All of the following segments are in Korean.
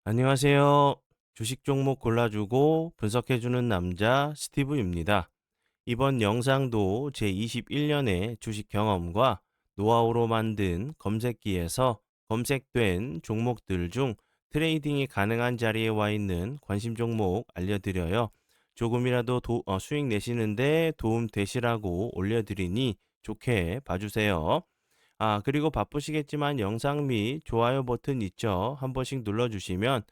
안녕하세요. 주식 종목 골라주고 분석해주는 남자 스티브입니다. 이번 영상도 제21년의 주식 경험과 노하우로 만든 검색기에서 검색된 종목들 중 트레이딩이 가능한 자리에 와 있는 관심 종목 알려드려요. 조금이라도 수익 내시는데 도움 되시라고 올려드리니 좋게 봐주세요. 그리고 바쁘시겠지만 영상 및 좋아요 버튼 있죠? 한 번씩 눌러주시면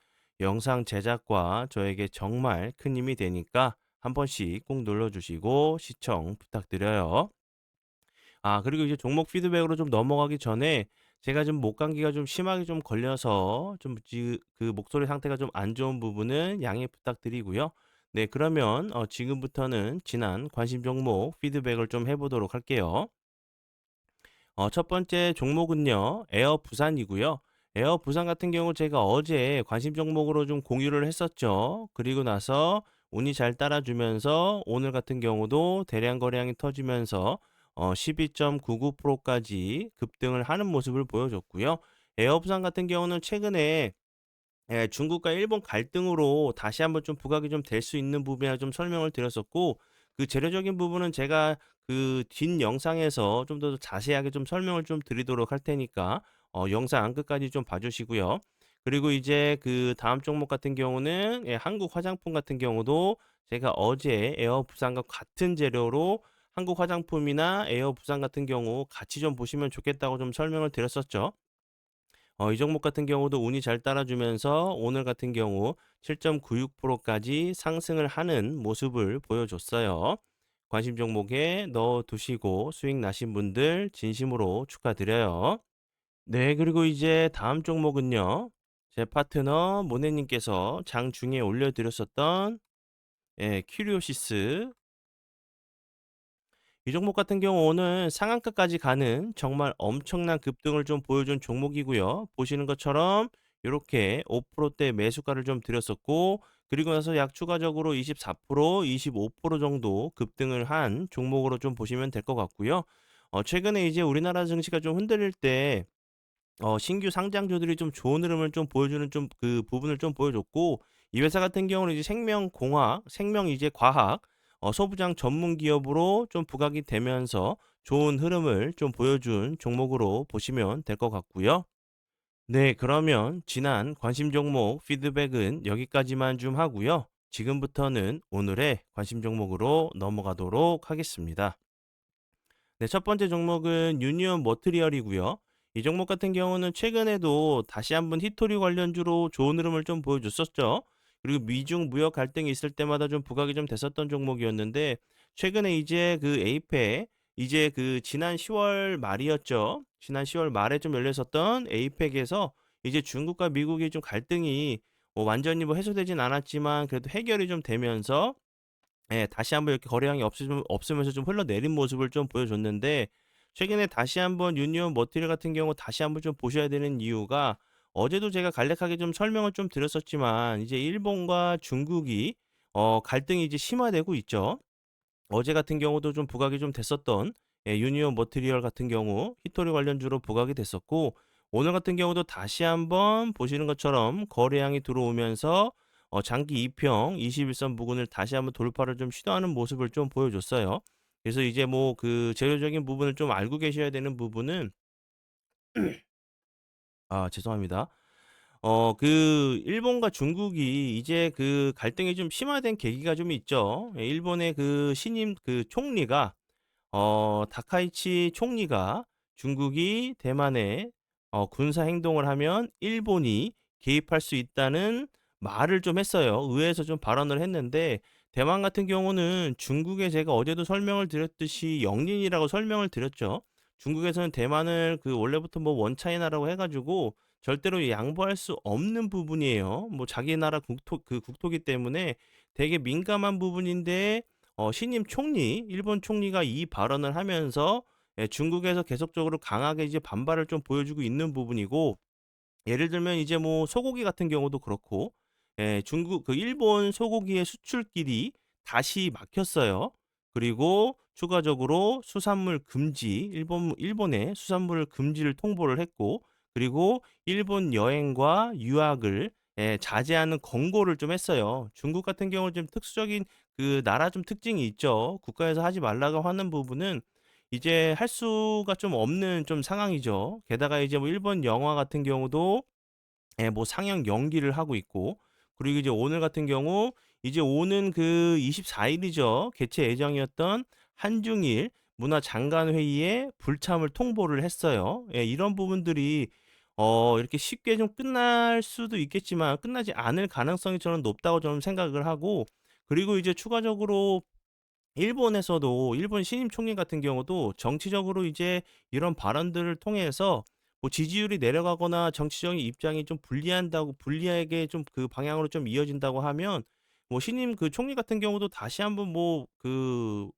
영상 제작과 저에게 정말 큰 힘이 되니까 한 번씩 꼭 눌러주시고 시청 부탁드려요. 그리고 이제 종목 피드백으로 좀 넘어가기 전에 제가 좀 목 감기가 좀 심하게 좀 걸려서 그 목소리 상태가 좀 안 좋은 부분은 양해 부탁드리고요. 네, 그러면 지금부터는 지난 관심 종목 피드백을 좀 해보도록 할게요. 첫 번째 종목은요, 에어 부산이고요. 에어 부산 같은 경우 제가 어제 관심 종목으로 좀 공유를 했었죠. 그리고 나서 운이 잘 따라주면서 오늘 같은 경우도 대량 거래량이 터지면서 12.99%까지 급등을 하는 모습을 보여줬고요. 에어 부산 같은 경우는 최근에 중국과 일본 갈등으로 다시 한번 좀 부각이 좀 될 수 있는 부분이라 좀 설명을 드렸었고, 그 재료적인 부분은 제가 그 뒷 영상에서 좀 더 자세하게 좀 설명을 좀 드리도록 할 테니까 영상 끝까지 좀 봐 주시고요. 그리고 이제 그 다음 종목 같은 경우는 한국 화장품 같은 경우도 제가 어제 에어 부산과 같은 재료로 한국 화장품이나 에어 부산 같은 경우 같이 좀 보시면 좋겠다고 좀 설명을 드렸었죠. 이 종목 같은 경우도 운이 잘 따라주면서 오늘 같은 경우 7.96%까지 상승을 하는 모습을 보여줬어요. 관심 종목에 넣어 두시고 수익 나신 분들 진심으로 축하드려요. 네, 그리고 이제 다음 종목은요. 제 파트너 모네님께서 장중에 올려드렸었던 큐리오시스, 이 종목 같은 경우 오늘 상한가까지 가는 정말 엄청난 급등을 좀 보여준 종목이고요. 보시는 것처럼 이렇게 5%대 매수가를 좀 드렸었고, 그리고 나서 약 추가적으로 24%, 25% 정도 급등을 한 종목으로 좀 보시면 될 것 같고요. 최근에 이제 우리나라 증시가 좀 흔들릴 때 신규 상장주들이 좀 좋은 흐름을 좀 보여주는 좀 그 부분을 좀 보여줬고, 이 회사 같은 경우는 이제 생명공학, 생명 이제 과학, 소부장 전문 기업으로 좀 부각이 되면서 좋은 흐름을 좀 보여준 종목으로 보시면 될 것 같고요. 네, 그러면 지난 관심 종목 피드백은 여기까지만 좀 하고요. 지금부터는 오늘의 관심 종목으로 넘어가도록 하겠습니다. 네, 첫 번째 종목은 유니온 머트리얼이고요. 이 종목 같은 경우는 최근에도 다시 한번 히토리 관련주로 좋은 흐름을 좀 보여줬었죠. 그리고 미중 무역 갈등이 있을 때마다 좀 부각이 좀 됐었던 종목이었는데, 최근에 이제 그 에이펙, 이제 그 지난 10월 말이었죠. 지난 10월 말에 좀 열렸었던 에이펙에서 이제 중국과 미국이 좀 갈등이 완전히 뭐 해소되진 않았지만 그래도 해결이 좀 되면서 다시 한번 이렇게 거래량이 없으면서 좀 흘러내린 모습을 좀 보여줬는데, 최근에 다시 한번 유니온 머티리얼 같은 경우 다시 한번 좀 보셔야 되는 이유가, 어제도 제가 간략하게 좀 설명을 좀 드렸었지만 이제 일본과 중국이 갈등이 이제 심화되고 있죠. 어제 같은 경우도 좀 부각이 좀 됐었던 유니온 머티리얼 같은 경우 히토리 관련주로 부각이 됐었고, 오늘 같은 경우도 다시 한번 보시는 것처럼 거래량이 들어오면서 장기 2평 21선 부근을 다시 한번 돌파를 좀 시도하는 모습을 좀 보여줬어요. 그래서 이제 뭐 그 재료적인 부분을 좀 알고 계셔야 되는 부분은, 죄송합니다. 그 일본과 중국이 이제 그 갈등이 좀 심화된 계기가 좀 있죠. 일본의 그 신임 그 총리가 다카이치 총리가 중국이 대만에 군사 행동을 하면 일본이 개입할 수 있다는 말을 좀 했어요. 의회에서 좀 발언을 했는데, 대만 같은 경우는 중국에 제가 어제도 설명을 드렸듯이 영린이라고 설명을 드렸죠. 중국에서는 대만을 그 원래부터 뭐 원차이나라고 해 가지고 절대로 양보할 수 없는 부분이에요. 뭐 자기 나라 국토기 때문에 되게 민감한 부분인데, 신임 총리, 일본 총리가 이 발언을 하면서 중국에서 계속적으로 강하게 이제 반발을 좀 보여주고 있는 부분이고, 예를 들면 이제 뭐 소고기 같은 경우도 그렇고, 중국 그 일본 소고기의 수출길이 다시 막혔어요. 그리고 추가적으로 수산물 금지, 일본의 수산물 금지를 통보를 했고, 그리고 일본 여행과 유학을 자제하는 권고를 좀 했어요. 중국 같은 경우는 좀 특수적인 그 나라 좀 특징이 있죠. 국가에서 하지 말라고 하는 부분은 이제 할 수가 좀 없는 좀 상황이죠. 게다가 이제 뭐 일본 영화 같은 경우도 뭐 상영 연기를 하고 있고, 그리고 이제 오늘 같은 경우 이제 오는 그 24 일이죠. 개최 예정이었던 한중일 문화장관 회의에 불참을 통보를 했어요. 이런 부분들이 이렇게 쉽게 좀 끝날 수도 있겠지만 끝나지 않을 가능성이 저는 높다고 저는 생각을 하고, 그리고 이제 추가적으로 일본에서도 일본 신임 총리 같은 경우도 정치적으로 이제 이런 발언들을 통해서 뭐 지지율이 내려가거나 정치적인 입장이 좀 불리한다고 불리하게 좀 그 방향으로 좀 이어진다고 하면 뭐 신임 그 총리 같은 경우도 다시 한번 뭐 그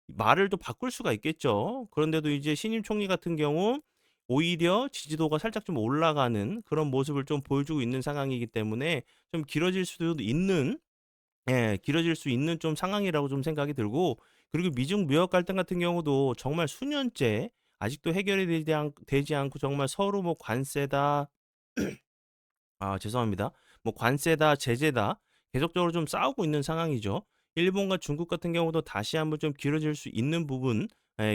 말을 또 바꿀 수가 있겠죠. 그런데도 이제 신임 총리 같은 경우 오히려 지지도가 살짝 좀 올라가는 그런 모습을 좀 보여주고 있는 상황이기 때문에 좀 길어질 수도 있는, 길어질 수 있는 좀 상황이라고 좀 생각이 들고, 그리고 미중 무역 갈등 같은 경우도 정말 수년째 아직도 해결이 되지 않고 정말 서로 뭐 관세다, 죄송합니다. 뭐 관세다, 제재다 계속적으로 좀 싸우고 있는 상황이죠. 일본과 중국 같은 경우도 다시 한번 좀 길어질 수 있는 부분,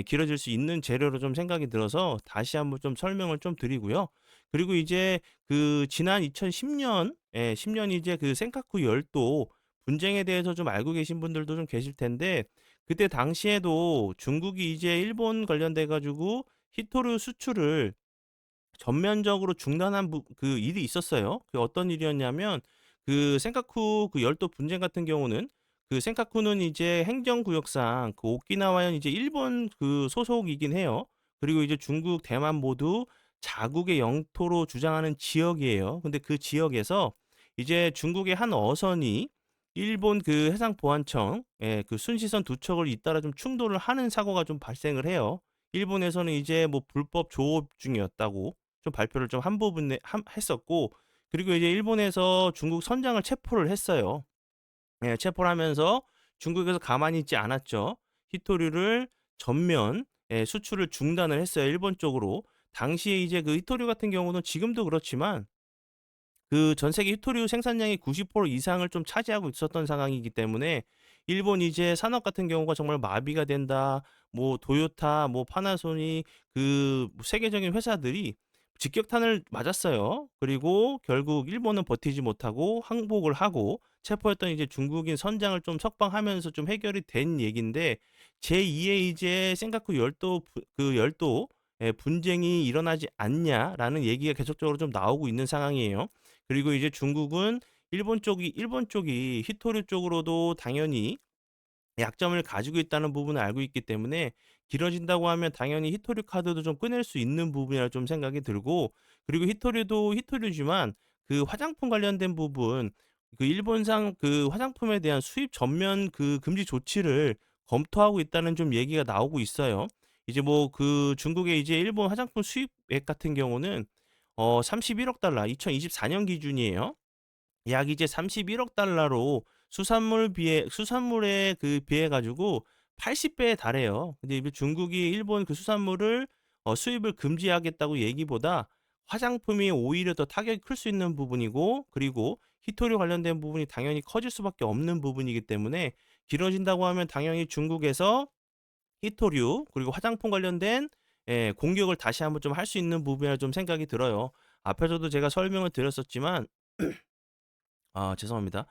길어질 수 있는 재료로 좀 생각이 들어서 다시 한번 좀 설명을 좀 드리고요. 그리고 이제 그 지난 2010년, 10년 이제 그 센카쿠 열도 분쟁에 대해서 좀 알고 계신 분들도 좀 계실 텐데, 그때 당시에도 중국이 이제 일본 관련돼 가지고 히토류 수출을 전면적으로 중단한 그 일이 있었어요. 그 어떤 일이었냐면 그 센카쿠 그 열도 분쟁 같은 경우는 그 센카쿠는 이제 행정구역상 그 오키나와현 이제 일본 그 소속이긴 해요. 그리고 이제 중국, 대만 모두 자국의 영토로 주장하는 지역이에요. 근데 그 지역에서 이제 중국의 한 어선이 일본 그 해상보안청 그 순시선 두 척을 잇따라 좀 충돌을 하는 사고가 좀 발생을 해요. 일본에서는 이제 뭐 불법 조업 중이었다고 좀 발표를 좀 한 부분에 했었고, 그리고 이제 일본에서 중국 선장을 체포를 했어요. 체포를 하면서 중국에서 가만히 있지 않았죠. 히토류를 전면 수출을 중단을 했어요, 일본 쪽으로. 당시에 이제 그 히토류 같은 경우는 지금도 그렇지만 그 전 세계 히토류 생산량의 90% 이상을 좀 차지하고 있었던 상황이기 때문에 일본 이제 산업 같은 경우가 정말 마비가 된다. 뭐 도요타, 뭐 파나소닉 그 세계적인 회사들이 직격탄을 맞았어요. 그리고 결국 일본은 버티지 못하고 항복을 하고 체포했던 이제 중국인 선장을 좀 석방하면서 좀 해결이 된 얘긴데, 제2의 이제 센카쿠 열도 그 열도 분쟁이 일어나지 않냐라는 얘기가 계속적으로 좀 나오고 있는 상황이에요. 그리고 이제 중국은 일본 쪽이 히토류 쪽으로도 당연히 약점을 가지고 있다는 부분을 알고 있기 때문에 길어진다고 하면 당연히 히토류 카드도 좀 꺼낼 수 있는 부분이라 좀 생각이 들고, 그리고 히토류도 히토류지만 그 화장품 관련된 부분 그 일본상 그 화장품에 대한 수입 전면 그 금지 조치를 검토하고 있다는 좀 얘기가 나오고 있어요. 이제 뭐 그 중국의 이제 일본 화장품 수입액 같은 경우는 31억 달러 2024년 기준이에요. 약 이제 31억 달러로 수산물에 그 비해 가지고 80배에 달해요. 근데 이제 중국이 일본 그 수산물을 수입을 금지하겠다고 얘기보다 화장품이 오히려 더 타격이 클 수 있는 부분이고, 그리고 히토류 관련된 부분이 당연히 커질 수밖에 없는 부분이기 때문에 길어진다고 하면 당연히 중국에서 히토류 그리고 화장품 관련된 공격을 다시 한번 좀 할 수 있는 부분이라 좀 생각이 들어요. 앞에서도 제가 설명을 드렸었지만 죄송합니다.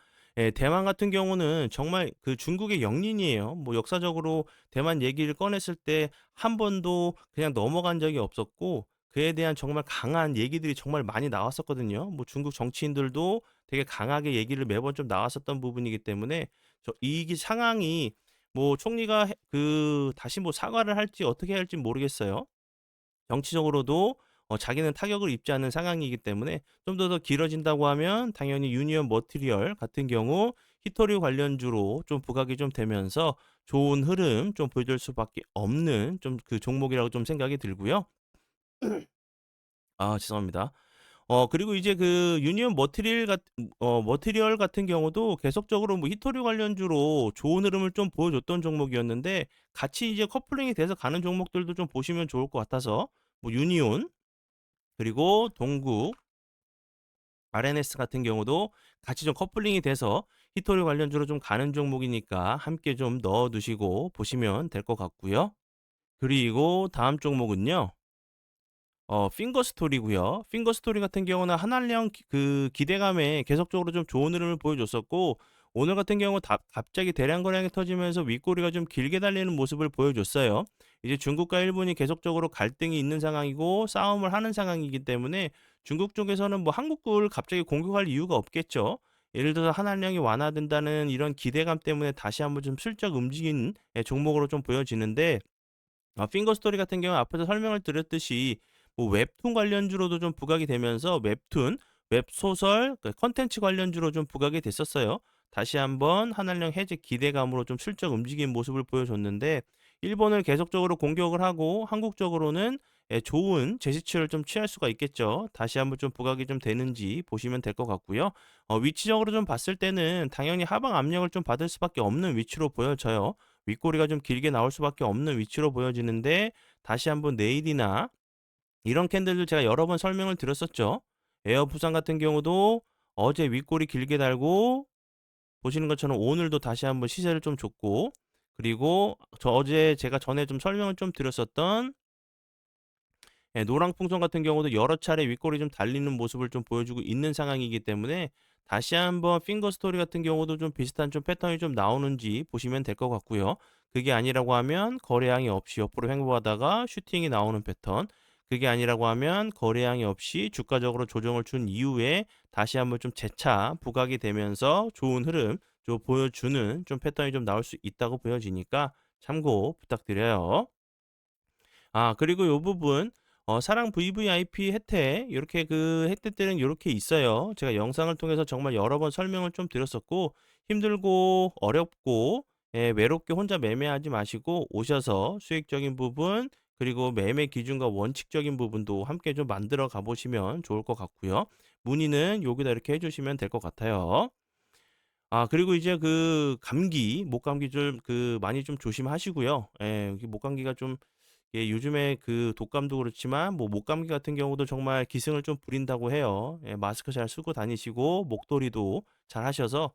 대만 같은 경우는 정말 그 중국의 영린이에요. 뭐 역사적으로 대만 얘기를 꺼냈을 때 한 번도 그냥 넘어간 적이 없었고, 그에 대한 정말 강한 얘기들이 정말 많이 나왔었거든요. 뭐 중국 정치인들도 되게 강하게 얘기를 매번 좀 나왔었던 부분이기 때문에 이 상황이 뭐 총리가 그 다시 뭐 사과를 할지 어떻게 할지 모르겠어요. 정치적으로도 자기는 타격을 입지 않는 상황이기 때문에 좀 더 길어진다고 하면 당연히 유니온 머티리얼 같은 경우 히토류 관련주로 좀 부각이 좀 되면서 좋은 흐름 좀 보여줄 수밖에 없는 좀 그 종목이라고 좀 생각이 들고요. 죄송합니다. 그리고 이제 그 유니온 머티리얼 같은 경우도 계속적으로 뭐 히토류 관련주로 좋은 흐름을 좀 보여줬던 종목이었는데, 같이 이제 커플링이 돼서 가는 종목들도 좀 보시면 좋을 것 같아서 뭐 유니온 그리고 동국 RNS 같은 경우도 같이 좀 커플링이 돼서 히토리 관련주로 좀 가는 종목이니까 함께 좀 넣어 두시고 보시면 될 것 같고요. 그리고 다음 종목은요. 핑거 스토리고요. 핑거 스토리 같은 경우는 한알령 기대감에 계속적으로 좀 좋은 흐름을 보여줬었고, 오늘 같은 경우 갑자기 대량 거래량이 터지면서 윗꼬리가 좀 길게 달리는 모습을 보여줬어요. 이제 중국과 일본이 계속적으로 갈등이 있는 상황이고 싸움을 하는 상황이기 때문에 중국 쪽에서는 뭐 한국을 갑자기 공격할 이유가 없겠죠. 예를 들어서 한알령이 완화된다는 이런 기대감 때문에 다시 한번 좀 슬쩍 움직인 종목으로 좀 보여지는데, 핑거 스토리 같은 경우는 앞에서 설명을 드렸듯이 뭐 웹툰 관련주로도 좀 부각이 되면서 웹툰, 웹소설, 컨텐츠 관련주로 좀 부각이 됐었어요. 다시 한번 한알령 해제 기대감으로 좀 슬쩍 움직인 모습을 보여줬는데, 일본을 계속적으로 공격을 하고 한국적으로는 좋은 제시처를 좀 취할 수가 있겠죠. 다시 한번 좀 부각이 좀 되는지 보시면 될 것 같고요. 위치적으로 좀 봤을 때는 당연히 하방 압력을 좀 받을 수밖에 없는 위치로 보여져요. 윗꼬리가 좀 길게 나올 수밖에 없는 위치로 보여지는데, 다시 한번 내일이나 이런 캔들도 제가 여러 번 설명을 드렸었죠. 에어 부산 같은 경우도 어제 윗꼬리 길게 달고 보시는 것처럼 오늘도 다시 한번 시세를 좀 줬고, 그리고 어제 제가 전에 좀 설명을 좀 드렸었던 노랑풍선 같은 경우도 여러 차례 윗꼬리 좀 달리는 모습을 좀 보여주고 있는 상황이기 때문에, 다시 한번 핑거 스토리 같은 경우도 좀 비슷한 좀 패턴이 좀 나오는지 보시면 될 것 같고요. 그게 아니라고 하면 거래량이 없이 옆으로 횡보하다가 슈팅이 나오는 패턴, 그게 아니라고 하면 거래량이 없이 주가적으로 조정을 준 이후에 다시 한번 좀 재차 부각이 되면서 좋은 흐름 좀 보여주는 좀 패턴이 좀 나올 수 있다고 보여지니까 참고 부탁드려요. 그리고 요 부분 사랑 VVIP 혜택 요렇게 혜택들은 요렇게 있어요. 제가 영상을 통해서 정말 여러 번 설명을 좀 드렸었고, 힘들고 어렵고 외롭게 혼자 매매하지 마시고 오셔서 수익적인 부분, 그리고 매매 기준과 원칙적인 부분도 함께 좀 만들어 가 보시면 좋을 것 같고요. 문의는 여기다 이렇게 해 주시면 될 것 같아요. 그리고 이제 감기, 목감기 좀 많이 좀 조심하시고요. 예. 이게 목감기가 좀, 예, 요즘에 독감도 그렇지만 뭐 목감기 같은 경우도 정말 기승을 좀 부린다고 해요. 예, 마스크 잘 쓰고 다니시고 목도리도 잘 하셔서,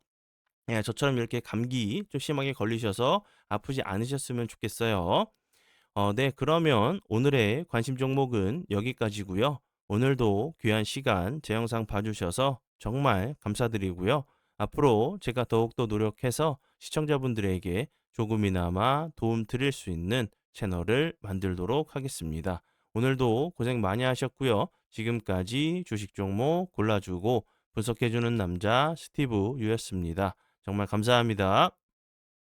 예, 저처럼 이렇게 감기 좀 심하게 걸리셔서 아프지 않으셨으면 좋겠어요. 네. 그러면 오늘의 관심 종목은 여기까지고요. 오늘도 귀한 시간 제 영상 봐주셔서 정말 감사드리고요. 앞으로 제가 더욱더 노력해서 시청자분들에게 조금이나마 도움 드릴 수 있는 채널을 만들도록 하겠습니다. 오늘도 고생 많이 하셨고요. 지금까지 주식 종목 골라주고 분석해주는 남자 스티브 유였습니다. 정말 감사합니다.